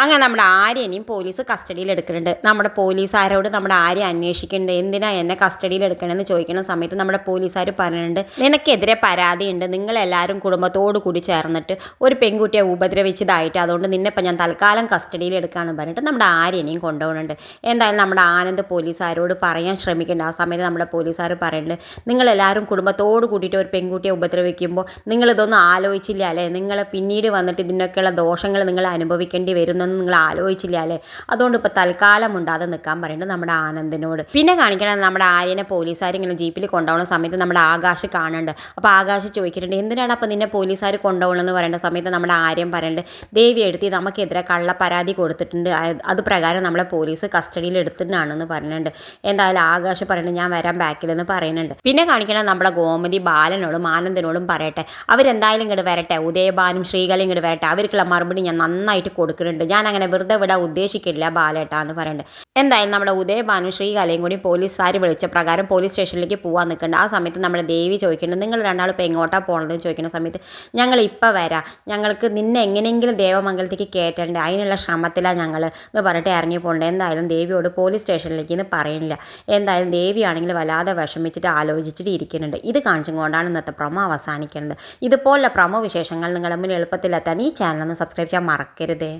അങ്ങനെ നമ്മുടെ ആര്യനെയും പോലീസ് കസ്റ്റഡിയിൽ എടുക്കുന്നുണ്ട്. നമ്മുടെ പോലീസുകാരോട് നമ്മുടെ ആര്യ അന്വേഷിക്കുന്നുണ്ട്, എന്തിനാ എന്നെ കസ്റ്റഡിയിൽ എടുക്കണമെന്ന് ചോദിക്കുന്ന സമയത്ത് നമ്മുടെ പോലീസുകാർ പറയുന്നുണ്ട്, നിനക്കെതിരെ പരാതിയുണ്ട്, നിങ്ങളെല്ലാവരും കുടുംബത്തോടു കൂടി ചേർന്നിട്ട് ഒരു പെൺകുട്ടിയെ ഉപദ്രവിച്ചതായിട്ട്, അതുകൊണ്ട് നിന്നെപ്പം ഞാൻ തൽക്കാലം കസ്റ്റഡിയിൽ എടുക്കാമെന്ന് പറഞ്ഞിട്ട് നമ്മുടെ ആര്യനെയും കൊണ്ടുപോകുന്നുണ്ട്. എന്തായാലും നമ്മുടെ ആനന്ദ് പോലീസുകാരോട് പറയാൻ ശ്രമിക്കുന്നുണ്ട്. ആ സമയത്ത് നമ്മുടെ പോലീസുകാർ പറയുന്നുണ്ട്, നിങ്ങളെല്ലാവരും കുടുംബത്തോട് കൂടിയിട്ട് ഒരു പെൺകുട്ടിയെ ഉപദ്രവിക്കുമ്പോൾ നിങ്ങളിതൊന്നും ആലോചിച്ചില്ല അല്ലേ, നിങ്ങൾ പിന്നീട് വന്നിട്ട് ഇതിനൊക്കെയുള്ള ദോഷങ്ങൾ നിങ്ങൾ അനുഭവിക്കേണ്ടി വരുന്ന നിങ്ങൾ ആലോചിച്ചില്ല അല്ലേ, അതുകൊണ്ട് ഇപ്പോൾ തൽക്കാലം ഉണ്ടാതെ നിൽക്കാൻ പറയുന്നുണ്ട് നമ്മുടെ ആനന്ദിനോട്. പിന്നെ കാണിക്കണം നമ്മുടെ ആര്യനെ പോലീസുകാർ ഇങ്ങനെ ജീപ്പിൽ കൊണ്ടുപോകുന്ന സമയത്ത് നമ്മുടെ ആകാശ് കാണുന്നുണ്ട്. അപ്പോൾ ആകാശ് ചോദിക്കുന്നുണ്ട്, എന്തിനാണ് അപ്പോൾ നിന്നെ പോലീസുകാർ കൊണ്ടുപോകണമെന്ന് പറയേണ്ട സമയത്ത് നമ്മുടെ ആര്യം പറയുന്നുണ്ട്, ദേവി എടുത്തി നമുക്കെതിരെ കള്ള പരാതി കൊടുത്തിട്ടുണ്ട്, അത് പ്രകാരം നമ്മളെ പോലീസ് കസ്റ്റഡിയിൽ എടുത്തിട്ടാണെന്ന് പറയുന്നുണ്ട്. എന്തായാലും ആകാശ് പറയുന്നുണ്ട്, ഞാൻ വരാൻ ബാക്കിലെന്ന് പറയുന്നുണ്ട്. പിന്നെ കാണിക്കണം നമ്മുടെ ഗോമതി ബാലനോടും ആനന്ദിനോടും പറയട്ടെ, അവരെന്തായാലും ഇങ്ങോട്ട് വരട്ടെ, ഉദയഭാനും ശ്രീകലയും ഇങ്ങോട്ട് വരട്ടെ, അവർക്കുള്ള മറുപടി ഞാൻ നന്നായിട്ട് കൊടുക്കുന്നുണ്ട്, ഞാൻ അങ്ങനെ വെറുതെ വിടാൻ ഉദ്ദേശിക്കില്ല ബാലേട്ടാ എന്ന് പറയുന്നുണ്ട്. എന്തായാലും നമ്മുടെ ഉദയഭാനും ശ്രീകലയും കൂടി പോലീസുകാർ വിളിച്ച പ്രകാരം പോലീസ് സ്റ്റേഷനിലേക്ക് പോകാൻ നിൽക്കുന്നുണ്ട്. ആ സമയത്ത് നമ്മുടെ ദേവി ചോദിക്കുന്നുണ്ട്, നിങ്ങൾ രണ്ടാളും ഇപ്പോൾ എങ്ങോട്ടാണ് പോകണമെന്ന് ചോദിക്കുന്ന സമയത്ത് ഞങ്ങൾ ഇപ്പോൾ വരാം, ഞങ്ങൾക്ക് നിന്നെ എങ്ങനെയെങ്കിലും ദേവമംഗലത്തേക്ക് കയറ്റണ്ടേ, അതിനുള്ള ശ്രമത്തിലാണ് ഞങ്ങൾ എന്ന് പറഞ്ഞിട്ട് ഇറങ്ങി പോകേണ്ടത്. എന്തായാലും ദേവിയോട് പോലീസ് സ്റ്റേഷനിലേക്ക് എന്ന് പറയുന്നില്ല. എന്തായാലും ദേവിയാണെങ്കിൽ വല്ലാതെ വിഷമിച്ചിട്ട് ആലോചിച്ചിട്ട് ഇരിക്കുന്നുണ്ട്. ഇത് കാണിച്ചും കൊണ്ടാണ് ഇന്നത്തെ പ്രൊമോ അവസാനിക്കുന്നത്. ഇതുപോലുള്ള പ്രൊമോ വിശേഷങ്ങൾ നിങ്ങളുടെ മുന്നിൽ എളുപ്പത്തിലെത്താൻ ഈ ചാനൽ ഒന്ന് സബ്സ്ക്രൈബ് ചെയ്യാൻ മറക്കരുതേ.